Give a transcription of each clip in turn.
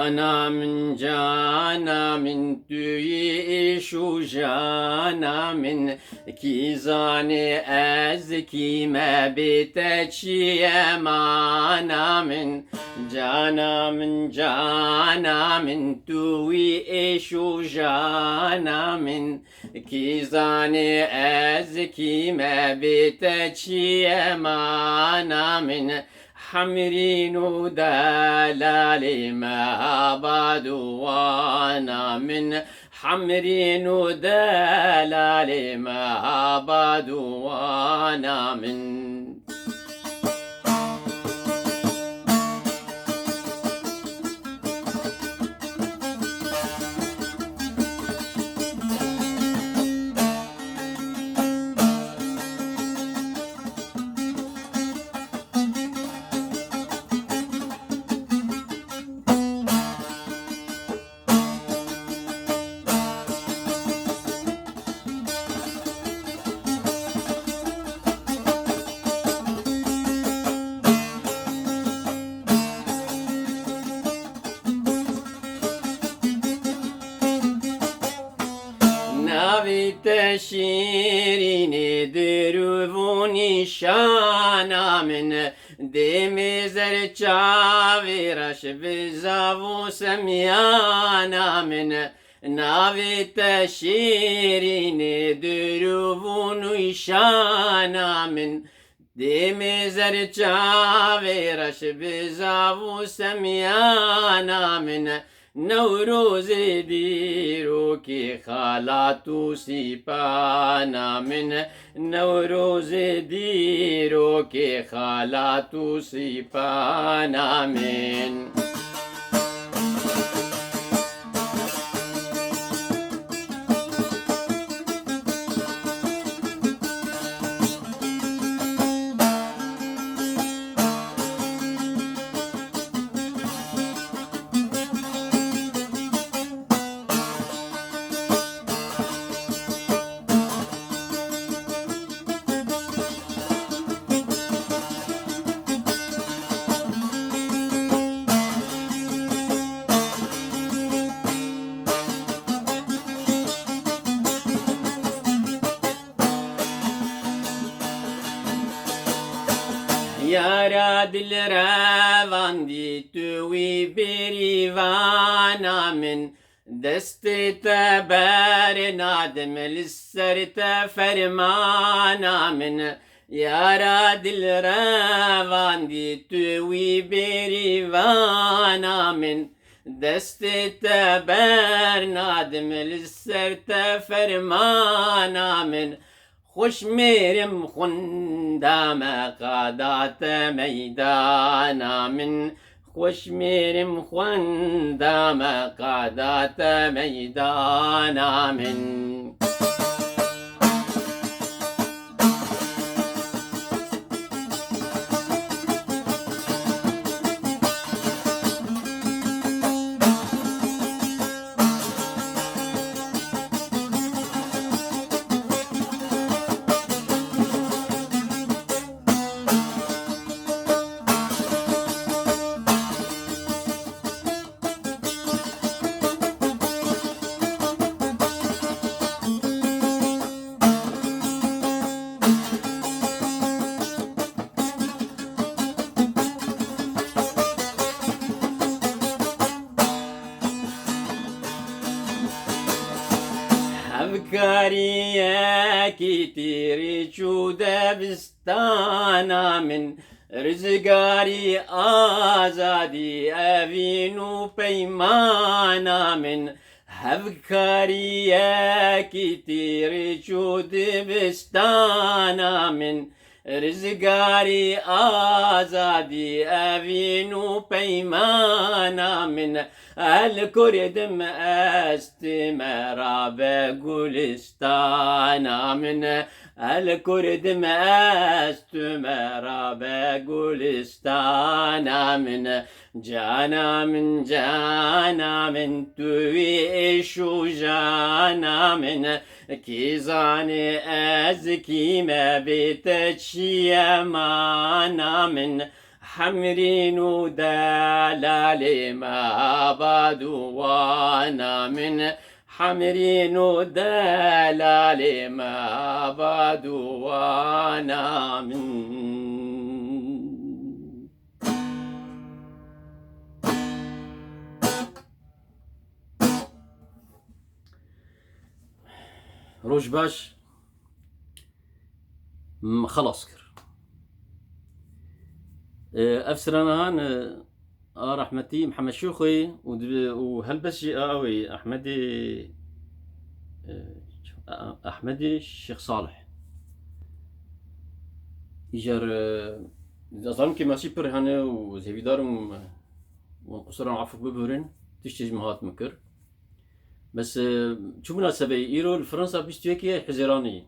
جانا من توی جانا من کیزانی از کیم بیت چیه مانا من جانا من توی جانا من کیزانی از کیم بیت چیه مانا من حمرين ودلال ما بعد وانا من حمرين ودلال ما بعد وانا من شیرین دروونی شانا من دمیزر چاویرش بزاو سمیانا من ناویت شیرین دروونی شانا من دمیزر چاویرش بزاو سمیانا من نوروز دیرو کی خالاتو سیپانا من نوروز دیرو کی خالاتو سیپانا من یارا دل رواندی توی بریوانا من دست تبر نادم لسر فرمانا من یارا دل رواندی توی بریوانا من دست تبر نادم لسر فرمانا من خوش میرم خوندم قادات میدانا من خوش میرم خوندم قادات میدانا من أفكاري كتير جودة بستانا من رزقاري آزادي أفينو بيمانا من أفكاري كتير جودة بستانا من رزقاري آزادي أفينو بيمانا من الكردم استمرا بقولستانا من الكردم استمرا بقولستانا من جانا من تويشو جانا من كيزاني أزكي ما بيتشي مانا من حمرين ودلال ما بدوانا من حمرين ودلال ما بدوانا من. روج باش خلاص كر افسرنا هان رحمتي محمد شوخي وهلبس اوي احمدي احمدي الشيخ صالح يجر اظن كي ماشي بر هنا وزي دارم وقصرا عفو ببرن تشتي مهات مكر بس شو مناسبة إيرو الفرنسا بيستوكي حزيراني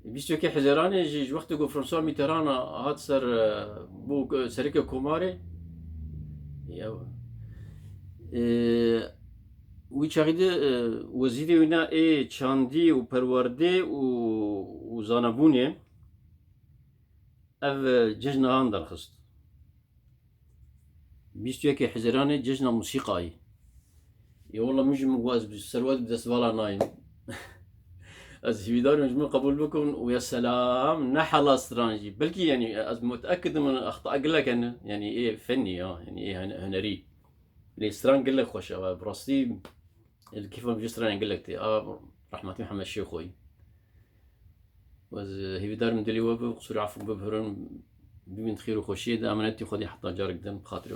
بيستوكي حزيراني جي وقت جو فرنسا ميترانا هات سر بو سريكة كوماري يا ويشاريد وزيري ونا تشاندي وبرواردي وزانابوني اف ججنا هان درخست بيستوكي حزيراني ججنا موسيقاي يا والله مش مواز بالسروات بدس بالا نايم از هيدار مجموع قبول بكم ويا سلام نحل استرانجي بلكي يعني متاكد من اخطاء اقول لك انا يعني ايه فني يعني ايه هنري الاستران قال لك خوش براستي كيف بجستران قال لك رحمة محمد الشيخوي وز هيدار من دلي وبو قصور عفو ببهرن ببنت خير وخوشيد امانتي خدي حتى جارك دم بخاطري